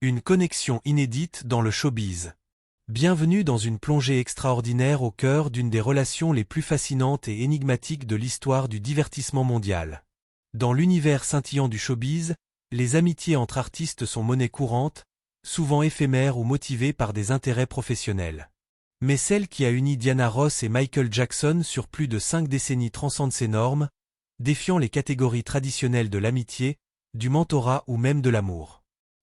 Une connexion inédite dans le showbiz. Bienvenue dans une plongée extraordinaire au cœur d'une des relations les plus fascinantes et énigmatiques de l'histoire du divertissement mondial. Dans l'univers scintillant du showbiz, les amitiés entre artistes sont monnaie courante, souvent éphémères ou motivées par des intérêts professionnels. Mais celle qui a uni Diana Ross et Michael Jackson sur plus de 5 décennies transcende ces normes, défiant les catégories traditionnelles de l'amitié, du mentorat ou même de l'amour.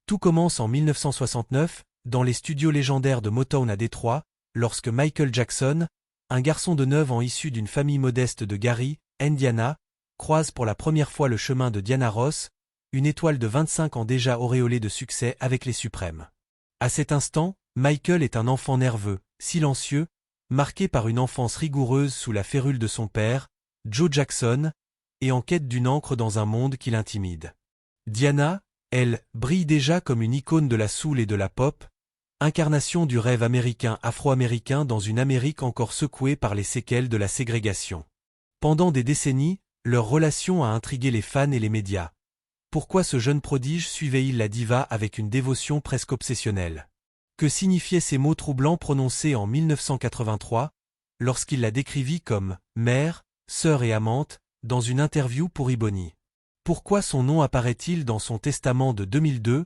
Tout commence en 1969, dans les studios légendaires de Motown à Détroit, lorsque Michael Jackson, un garçon de 9 ans issu d'une famille modeste de Gary, Indiana, croise pour la première fois le chemin de Diana Ross, une étoile de 25 ans déjà auréolée de succès avec les Suprêmes. À cet instant, Michael est un enfant nerveux, silencieux, marqué par une enfance rigoureuse sous la férule de son père, Joe Jackson, et en quête d'une ancre dans un monde qui l'intimide. Diana, elle, brille déjà comme une icône de la soul et de la pop, incarnation du rêve afro-américain dans une Amérique encore secouée par les séquelles de la ségrégation. Pendant des décennies, leur relation a intrigué les fans et les médias. Pourquoi ce jeune prodige suivait-il la diva avec une dévotion presque obsessionnelle? Que signifiaient ces mots troublants prononcés en 1983, lorsqu'il la décrivit comme « mère, sœur et amante » dans une interview pour Ebony? Pourquoi son nom apparaît-il dans son testament de 2002,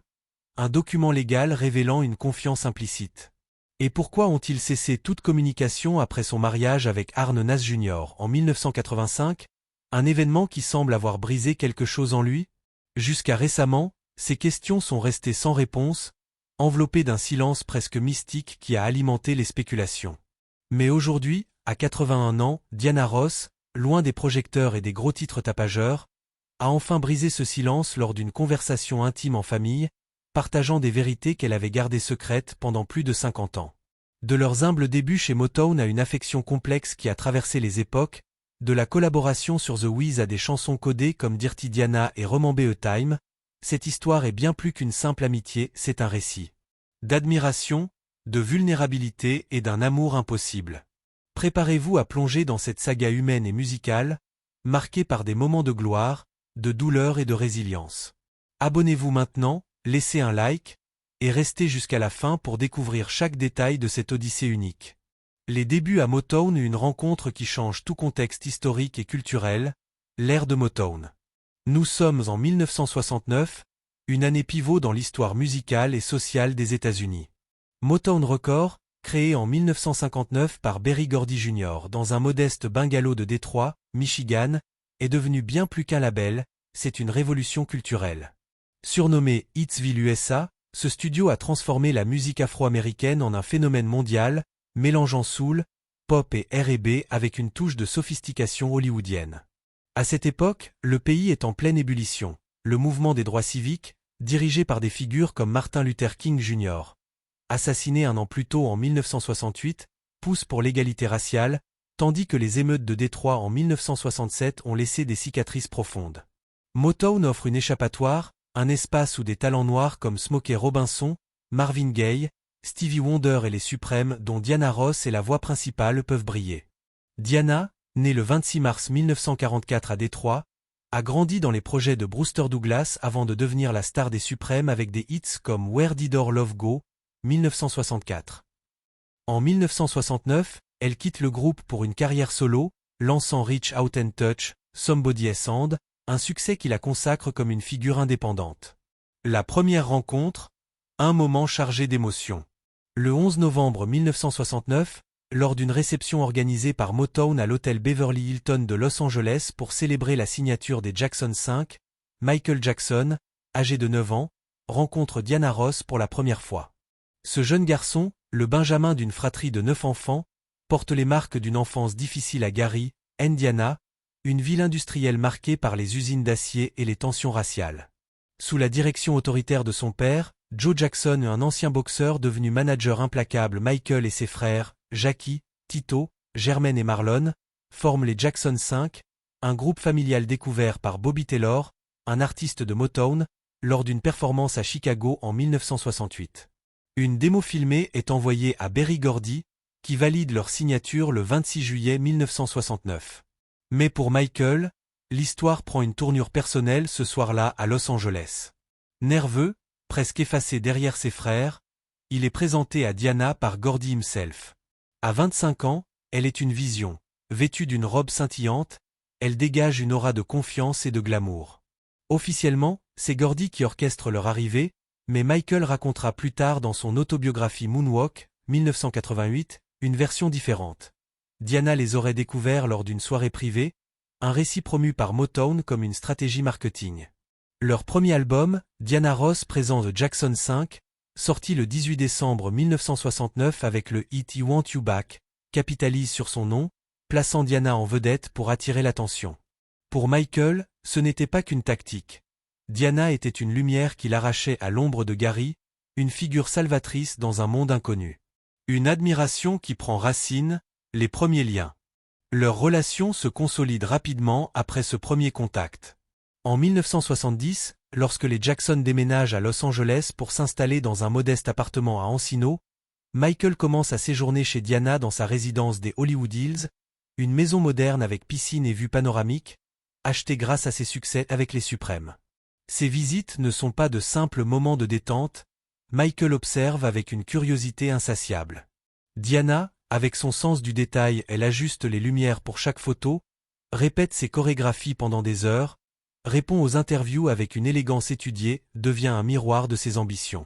un document légal révélant une confiance implicite? Et pourquoi ont-ils cessé toute communication après son mariage avec Arne Nass Jr. en 1985, un événement qui semble avoir brisé quelque chose en lui? Jusqu'à récemment, ces questions sont restées sans réponse, enveloppées d'un silence presque mystique qui a alimenté les spéculations. Mais aujourd'hui, à 81 ans, Diana Ross, loin des projecteurs et des gros titres tapageurs, a enfin brisé ce silence lors d'une conversation intime en famille, partageant des vérités qu'elle avait gardées secrètes pendant plus de 50 ans. De leurs humbles débuts chez Motown à une affection complexe qui a traversé les époques, de la collaboration sur The Wiz à des chansons codées comme Dirty Diana et Remember a Time, cette histoire est bien plus qu'une simple amitié, c'est un récit d'admiration, de vulnérabilité et d'un amour impossible. Préparez-vous à plonger dans cette saga humaine et musicale, marquée par des moments de gloire, de douleur et de résilience. Abonnez-vous maintenant, laissez un like, et restez jusqu'à la fin pour découvrir chaque détail de cette odyssée unique. Les débuts à Motown, une rencontre qui change tout contexte historique et culturel, l'ère de Motown. Nous sommes en 1969, une année pivot dans l'histoire musicale et sociale des États-Unis. Motown Records, créé en 1959 par Berry Gordy Jr. dans un modeste bungalow de Détroit, Michigan, est devenu bien plus qu'un label, c'est une révolution culturelle. Surnommé Hitsville USA, ce studio a transformé la musique afro-américaine en un phénomène mondial, mélangeant soul, pop et R&B avec une touche de sophistication hollywoodienne. À cette époque, le pays est en pleine ébullition. Le mouvement des droits civiques, dirigé par des figures comme Martin Luther King Jr., assassiné un an plus tôt en 1968, pousse pour l'égalité raciale, tandis que les émeutes de Détroit en 1967 ont laissé des cicatrices profondes. Motown offre une échappatoire, un espace où des talents noirs comme Smokey Robinson, Marvin Gaye, Stevie Wonder et les Suprêmes dont Diana Ross est la voix principale peuvent briller. Diana, née le 26 mars 1944 à Détroit, a grandi dans les projets de Brewster Douglas avant de devenir la star des Suprêmes avec des hits comme Where Did Our Love Go, 1964. En 1969, elle quitte le groupe pour une carrière solo, lançant Reach Out and Touch, Somebody Else's Hand, un succès qui la consacre comme une figure indépendante. La première rencontre, un moment chargé d'émotions. Le 11 novembre 1969, lors d'une réception organisée par Motown à l'hôtel Beverly Hilton de Los Angeles pour célébrer la signature des Jackson 5, Michael Jackson, âgé de 9 ans, rencontre Diana Ross pour la première fois. Ce jeune garçon, le benjamin d'une fratrie de 9 enfants, porte les marques d'une enfance difficile à Gary, Indiana, une ville industrielle marquée par les usines d'acier et les tensions raciales. Sous la direction autoritaire de son père, Joe Jackson, un ancien boxeur devenu manager implacable, Michael et ses frères, Jackie, Tito, Jermaine et Marlon, forment les Jackson 5, un groupe familial découvert par Bobby Taylor, un artiste de Motown, lors d'une performance à Chicago en 1968. Une démo filmée est envoyée à Berry Gordy, qui valide leur signature le 26 juillet 1969. Mais pour Michael, l'histoire prend une tournure personnelle ce soir-là à Los Angeles. Nerveux, presque effacé derrière ses frères, il est présenté à Diana par Gordy himself. À 25 ans, elle est une vision. Vêtue d'une robe scintillante, elle dégage une aura de confiance et de glamour. Officiellement, c'est Gordy qui orchestre leur arrivée, mais Michael racontera plus tard dans son autobiographie Moonwalk, 1988, une version différente. Diana les aurait découverts lors d'une soirée privée, un récit promu par Motown comme une stratégie marketing. Leur premier album, Diana Ross présente The Jackson 5, sorti le 18 décembre 1969 avec le hit You Want You Back, capitalise sur son nom, plaçant Diana en vedette pour attirer l'attention. Pour Michael, ce n'était pas qu'une tactique. Diana était une lumière qu'il arrachait à l'ombre de Gary, une figure salvatrice dans un monde inconnu. Une admiration qui prend racine, les premiers liens. Leur relation se consolide rapidement après ce premier contact. En 1970, lorsque les Jackson déménagent à Los Angeles pour s'installer dans un modeste appartement à Encino, Michael commence à séjourner chez Diana dans sa résidence des Hollywood Hills, une maison moderne avec piscine et vue panoramique, achetée grâce à ses succès avec les Suprêmes. Ces visites ne sont pas de simples moments de détente, Michael observe avec une curiosité insatiable. Diana, avec son sens du détail, elle ajuste les lumières pour chaque photo, répète ses chorégraphies pendant des heures, répond aux interviews avec une élégance étudiée, devient un miroir de ses ambitions.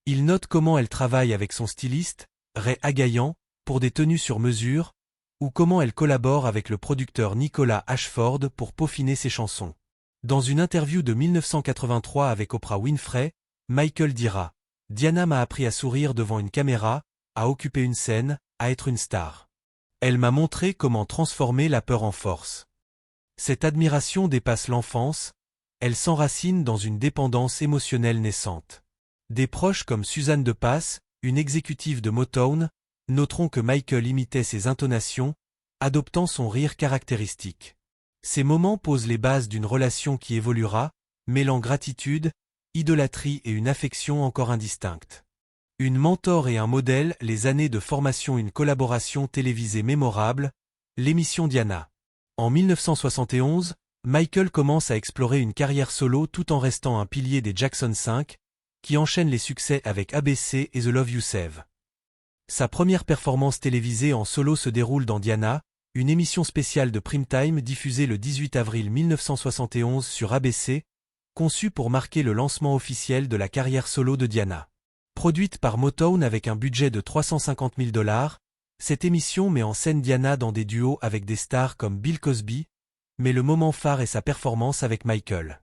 Il note comment elle travaille avec son styliste, Ray Agayan, pour des tenues sur mesure, ou comment elle collabore avec le producteur Nicolas Ashford pour peaufiner ses chansons. Dans une interview de 1983 avec Oprah Winfrey, Michael dira « Diana m'a appris à sourire devant une caméra, à occuper une scène, à être une star. Elle m'a montré comment transformer la peur en force. » Cette admiration dépasse l'enfance, elle s'enracine dans une dépendance émotionnelle naissante. Des proches comme Suzanne de Passe, une exécutive de Motown, noteront que Michael imitait ses intonations, adoptant son rire caractéristique. Ces moments posent les bases d'une relation qui évoluera, mêlant gratitude, idolâtrie et une affection encore indistincte. Une mentor et un modèle, les années de formation, une collaboration télévisée mémorable, l'émission Diana. En 1971, Michael commence à explorer une carrière solo tout en restant un pilier des Jackson 5, qui enchaîne les succès avec ABC et The Love You Save. Sa première performance télévisée en solo se déroule dans Diana, une émission spéciale de Primetime diffusée le 18 avril 1971 sur ABC, conçue pour marquer le lancement officiel de la carrière solo de Diana. Produite par Motown avec un budget de $350 000, cette émission met en scène Diana dans des duos avec des stars comme Bill Cosby, mais le moment phare est sa performance avec Michael.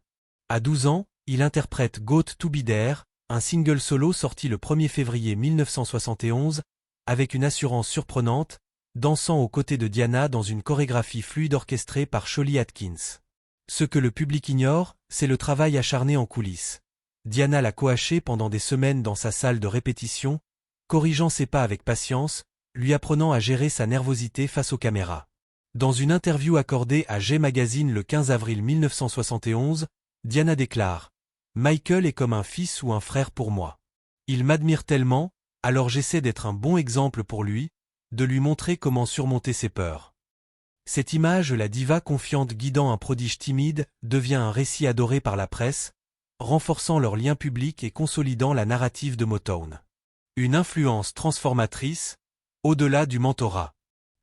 À 12 ans, il interprète Got to Be There, un single solo sorti le 1er février 1971, avec une assurance surprenante, dansant aux côtés de Diana dans une chorégraphie fluide orchestrée par Sholly Atkins. Ce que le public ignore, c'est le travail acharné en coulisses. Diana l'a coaché pendant des semaines dans sa salle de répétition, corrigeant ses pas avec patience, lui apprenant à gérer sa nervosité face aux caméras. Dans une interview accordée à G Magazine le 15 avril 1971, Diana déclare « Michael est comme un fils ou un frère pour moi. Il m'admire tellement, alors j'essaie d'être un bon exemple pour lui, de lui montrer comment surmonter ses peurs. » Cette image, la diva confiante guidant un prodige timide, devient un récit adoré par la presse, renforçant leur lien public et consolidant la narrative de Motown. Une influence transformatrice, au-delà du mentorat.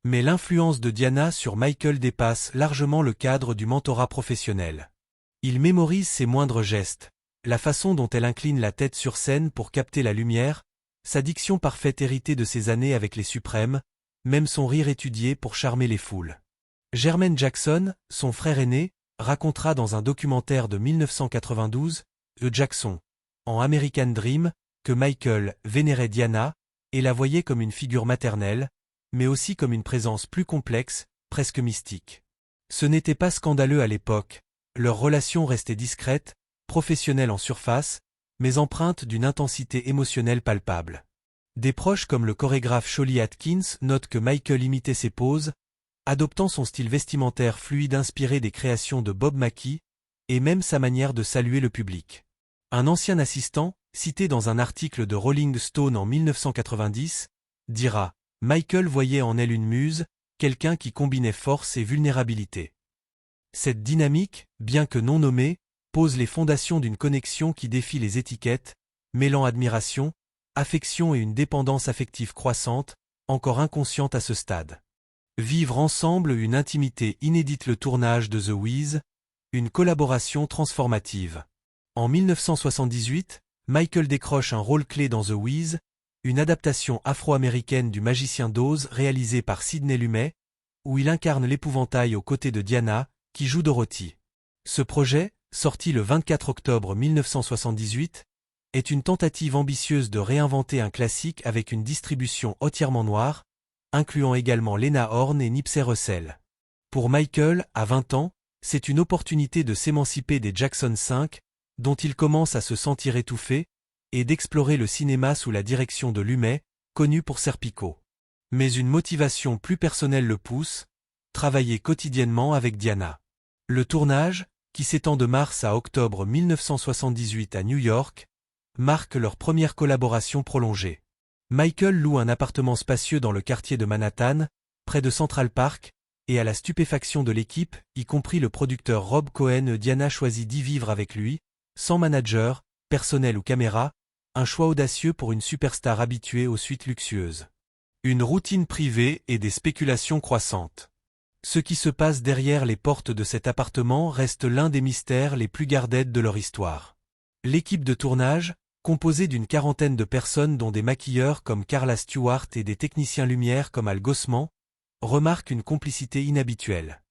Mais l'influence de Diana sur Michael dépasse largement le cadre du mentorat professionnel. Il mémorise ses moindres gestes, la façon dont elle incline la tête sur scène pour capter la lumière, sa diction parfaite héritée de ses années avec les Suprêmes, même son rire étudié pour charmer les foules. Jermaine Jackson, son frère aîné, racontera dans un documentaire de 1992, The Jackson, en American Dream, que Michael vénérait Diana et la voyait comme une figure maternelle, mais aussi comme une présence plus complexe, presque mystique. Ce n'était pas scandaleux à l'époque, leur relation restait discrète, professionnelle en surface, mais empreinte d'une intensité émotionnelle palpable. Des proches comme le chorégraphe Sholly Atkins notent que Michael imitait ses poses, adoptant son style vestimentaire fluide inspiré des créations de Bob Mackie, et même sa manière de saluer le public. Un ancien assistant, cité dans un article de Rolling Stone en 1990, dira « Michael voyait en elle une muse, quelqu'un qui combinait force et vulnérabilité. » Cette dynamique, bien que non nommée, pose les fondations d'une connexion qui défie les étiquettes, mêlant admiration, affection et une dépendance affective croissante, encore inconsciente à ce stade. Vivre ensemble une intimité inédite. Le tournage de The Wiz, une collaboration transformative. En 1978, Michael décroche un rôle clé dans The Wiz, une adaptation afro-américaine du Magicien d'Oz réalisée par Sidney Lumet, où il incarne l'épouvantail aux côtés de Diana, qui joue Dorothy. Ce projet, sorti le 24 octobre 1978, est une tentative ambitieuse de réinventer un classique avec une distribution entièrement noire, incluant également Lena Horne et Nipsey Russell. Pour Michael, à 20 ans, c'est une opportunité de s'émanciper des Jackson 5, dont il commence à se sentir étouffé, et d'explorer le cinéma sous la direction de Lumet, connu pour Serpico. Mais une motivation plus personnelle le pousse, travailler quotidiennement avec Diana. Le tournage, qui s'étend de mars à octobre 1978 à New York, marque leur première collaboration prolongée. Michael loue un appartement spacieux dans le quartier de Manhattan, près de Central Park, et à la stupéfaction de l'équipe, y compris le producteur Rob Cohen, Diana choisit d'y vivre avec lui, sans manager, personnel ou caméra, un choix audacieux pour une superstar habituée aux suites luxueuses. Une routine privée et des spéculations croissantes. Ce qui se passe derrière les portes de cet appartement reste l'un des mystères les plus gardés de leur histoire. L'équipe de tournage, composée d'une quarantaine de personnes dont des maquilleurs comme Carla Stewart et des techniciens lumière comme Al Gossman, remarque une complicité inhabituelle.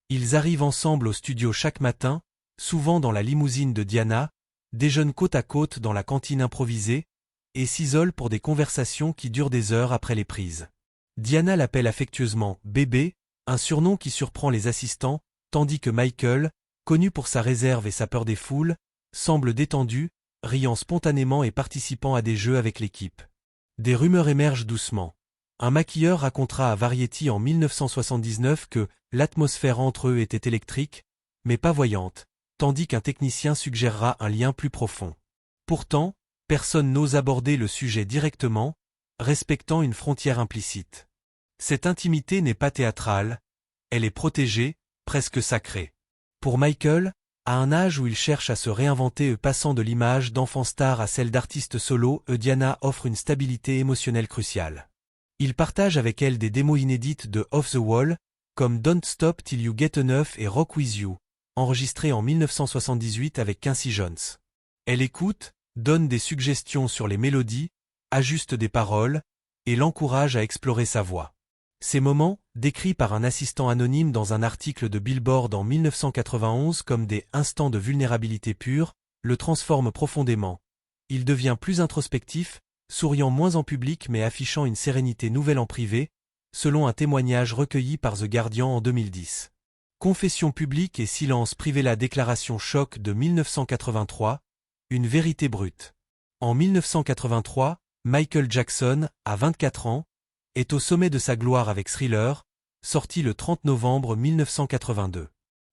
Ils arrivent ensemble au studio chaque matin, souvent dans la limousine de Diana, déjeunent côte à côte dans la cantine improvisée, et s'isolent pour des conversations qui durent des heures après les prises. Diana l'appelle affectueusement « bébé », un surnom qui surprend les assistants, tandis que Michael, connu pour sa réserve et sa peur des foules, semble détendu, riant spontanément et participant à des jeux avec l'équipe. Des rumeurs émergent doucement. Un maquilleur racontera à Variety en 1979 que l'atmosphère entre eux était électrique, mais pas voyante, tandis qu'un technicien suggérera un lien plus profond. Pourtant, personne n'ose aborder le sujet directement, respectant une frontière implicite. Cette intimité n'est pas théâtrale, elle est protégée, presque sacrée. Pour Michael, à un âge où il cherche à se réinventer passant de l'image d'enfant star à celle d'artiste solo, Diana offre une stabilité émotionnelle cruciale. Il partage avec elle des démos inédites de Off the Wall, comme Don't Stop Till You Get Enough et Rock With You, enregistrés en 1978 avec Quincy Jones. Elle écoute, donne des suggestions sur les mélodies, ajuste des paroles, et l'encourage à explorer sa voix. Ces moments, décrits par un assistant anonyme dans un article de Billboard en 1991 comme des « instants de vulnérabilité pure », le transforment profondément. Il devient plus introspectif, souriant moins en public mais affichant une sérénité nouvelle en privé, selon un témoignage recueilli par The Guardian en 2010. Confession publique et silence privé. La déclaration choc de 1983, une vérité brute. En 1983, Michael Jackson, à 24 ans, est au sommet de sa gloire avec Thriller, sorti le 30 novembre 1982.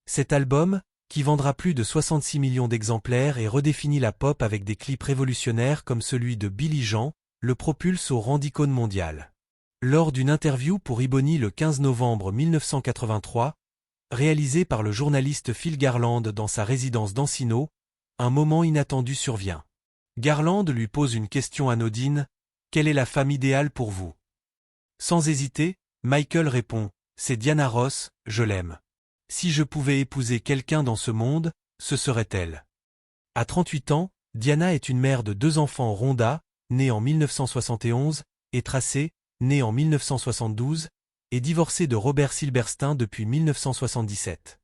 Cet album, qui vendra plus de 66 millions d'exemplaires et redéfinit la pop avec des clips révolutionnaires comme celui de Billy Jean, le propulse au rang d'icône mondiale. Lors d'une interview pour Ebony le 15 novembre 1983, réalisée par le journaliste Phil Garland dans sa résidence d'Encino, un moment inattendu survient. Garland lui pose une question anodine, « Quelle est la femme idéale pour vous ?» Sans hésiter, Michael répond, « C'est Diana Ross, je l'aime. Si je pouvais épouser quelqu'un dans ce monde, ce serait elle. » À 38 ans, Diana est une mère de 2 enfants. Rhonda, née en 1971, et Tracey, née en 1972, et divorcée de Robert Silberstein depuis 1977.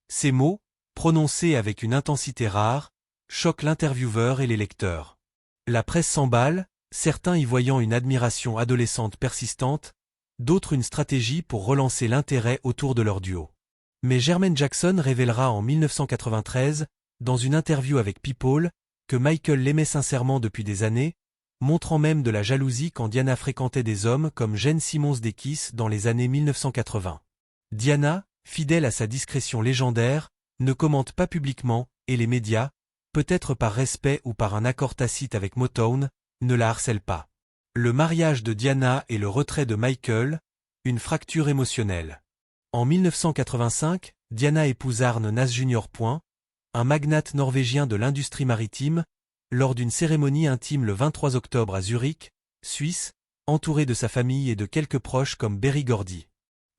Ces mots, prononcés avec une intensité rare, choquent l'intervieweur et les lecteurs. La presse s'emballe, certains y voyant une admiration adolescente persistante, d'autres une stratégie pour relancer l'intérêt autour de leur duo. Mais Jermaine Jackson révélera en 1993, dans une interview avec People, que Michael l'aimait sincèrement depuis des années, montrant même de la jalousie quand Diana fréquentait des hommes comme Gene Simmons des Kiss dans les années 1980. Diana, fidèle à sa discrétion légendaire, ne commente pas publiquement, et les médias, peut-être par respect ou par un accord tacite avec Motown, ne la harcèlent pas. Le mariage de Diana et le retrait de Michael, une fracture émotionnelle. En 1985, Diana épouse Arne Næss Jr. Un magnate norvégien de l'industrie maritime, lors d'une cérémonie intime le 23 octobre à Zurich, Suisse, entouré de sa famille et de quelques proches comme Berry Gordy.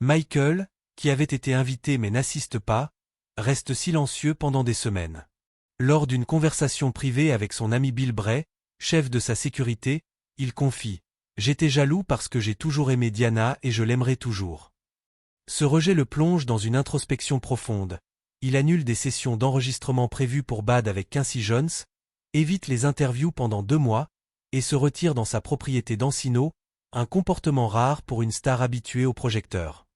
Michael, qui avait été invité mais n'assiste pas, reste silencieux pendant des semaines. Lors d'une conversation privée avec son ami Bill Bray, chef de sa sécurité, il confie « J'étais jaloux parce que j'ai toujours aimé Diana et je l'aimerai toujours ». Ce rejet le plonge dans une introspection profonde. Il annule des sessions d'enregistrement prévues pour Bad avec Quincy Jones, évite les interviews pendant 2 mois, et se retire dans sa propriété d'Encino, un comportement rare pour une star habituée au projecteur.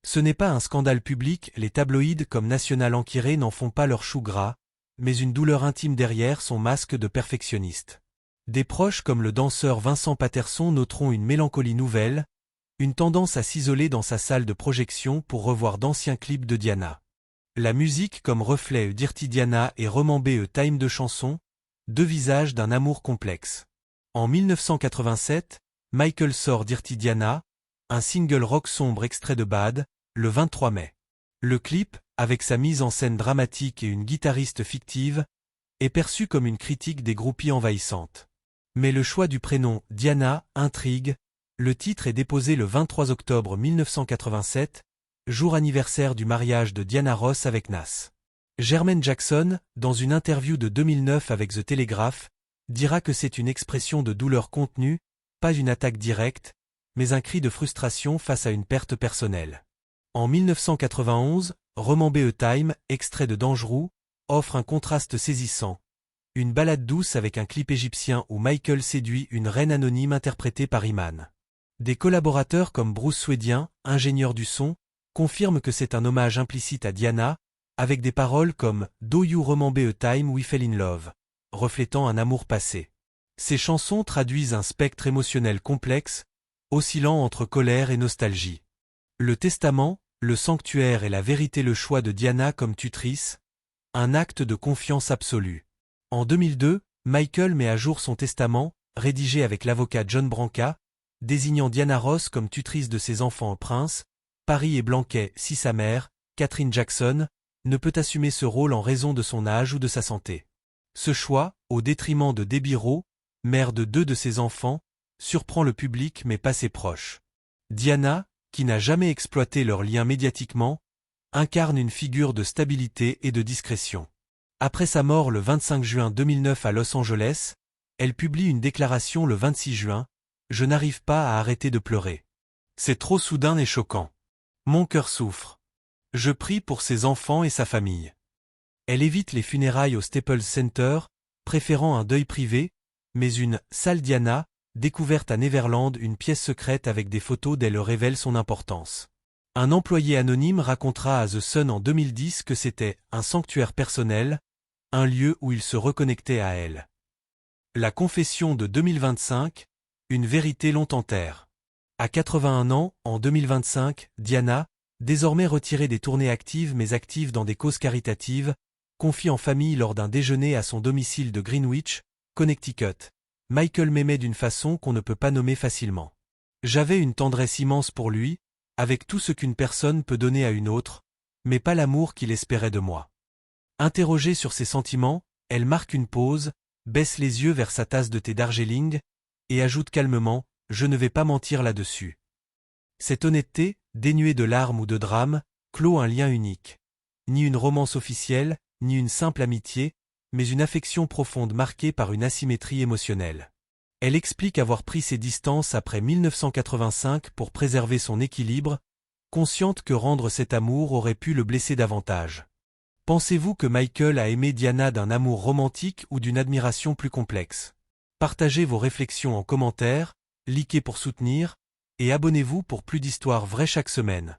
Ce n'est pas un scandale public, les tabloïds comme National Enquirer n'en font pas leur chou gras, mais une douleur intime derrière son masque de perfectionniste. Des proches comme le danseur Vincent Paterson noteront une mélancolie nouvelle, une tendance à s'isoler dans sa salle de projection pour revoir d'anciens clips de Diana. La musique comme reflet Dirty Diana et remembé Time de chansons, 2 visages d'un amour complexe. En 1987, Michael sort Dirty Diana, un single rock sombre extrait de Bad, le 23 mai. Le clip, avec sa mise en scène dramatique et une guitariste fictive, est perçu comme une critique des groupies envahissantes. Mais le choix du prénom Diana intrigue, le titre est déposé le 23 octobre 1987, jour anniversaire du mariage de Diana Ross avec Nas. Jermaine Jackson, dans une interview de 2009 avec The Telegraph, dira que c'est une expression de douleur contenue, pas une attaque directe, mais un cri de frustration face à une perte personnelle. En 1991, Remember Time, extrait de Dangerous, offre un contraste saisissant. Une ballade douce avec un clip égyptien où Michael séduit une reine anonyme interprétée par Iman. Des collaborateurs comme Bruce Swedien, ingénieur du son, confirment que c'est un hommage implicite à Diana, avec des paroles comme « Do you remember a time we fell in love », reflétant un amour passé. Ces chansons traduisent un spectre émotionnel complexe, oscillant entre colère et nostalgie. Le testament, le sanctuaire et la vérité, le choix de Diana comme tutrice, un acte de confiance absolue. En 2002, Michael met à jour son testament, rédigé avec l'avocat John Branca, désignant Diana Ross comme tutrice de ses enfants Prince, Paris et Blanquet si sa mère, Catherine Jackson, ne peut assumer ce rôle en raison de son âge ou de sa santé. Ce choix, au détriment de Debbie Rowe, mère de 2 de ses enfants, surprend le public mais pas ses proches. Diana, qui n'a jamais exploité leur lien médiatiquement, incarne une figure de stabilité et de discrétion. Après sa mort le 25 juin 2009 à Los Angeles, elle publie une déclaration le 26 juin, « Je n'arrive pas à arrêter de pleurer. C'est trop soudain et choquant. Mon cœur souffre. Je prie pour ses enfants et sa famille. » Elle évite les funérailles au Staples Center, préférant un deuil privé, mais une « salle Diana » découverte à Neverland, une pièce secrète avec des photos d'elle révèle son importance. Un employé anonyme racontera à The Sun en 2010 que c'était un sanctuaire personnel, un lieu où il se reconnectait à elle. La confession de 2025, une vérité longtemps terre. À 81 ans, en 2025, Diana, désormais retirée des tournées actives mais active dans des causes caritatives, confie en famille lors d'un déjeuner à son domicile de Greenwich, Connecticut. Michael m'aimait d'une façon qu'on ne peut pas nommer facilement. J'avais une tendresse immense pour lui, avec tout ce qu'une personne peut donner à une autre, mais pas l'amour qu'il espérait de moi. Interrogée sur ses sentiments, elle marque une pause, baisse les yeux vers sa tasse de thé Darjeeling, et ajoute calmement « Je ne vais pas mentir là-dessus ». Cette honnêteté, dénuée de larmes ou de drame, clôt un lien unique. Ni une romance officielle, ni une simple amitié, mais une affection profonde marquée par une asymétrie émotionnelle. Elle explique avoir pris ses distances après 1985 pour préserver son équilibre, consciente que rendre cet amour aurait pu le blesser davantage. Pensez-vous que Michael a aimé Diana d'un amour romantique ou d'une admiration plus complexe? Partagez vos réflexions en commentaire, likez pour soutenir, et abonnez-vous pour plus d'histoires vraies chaque semaine.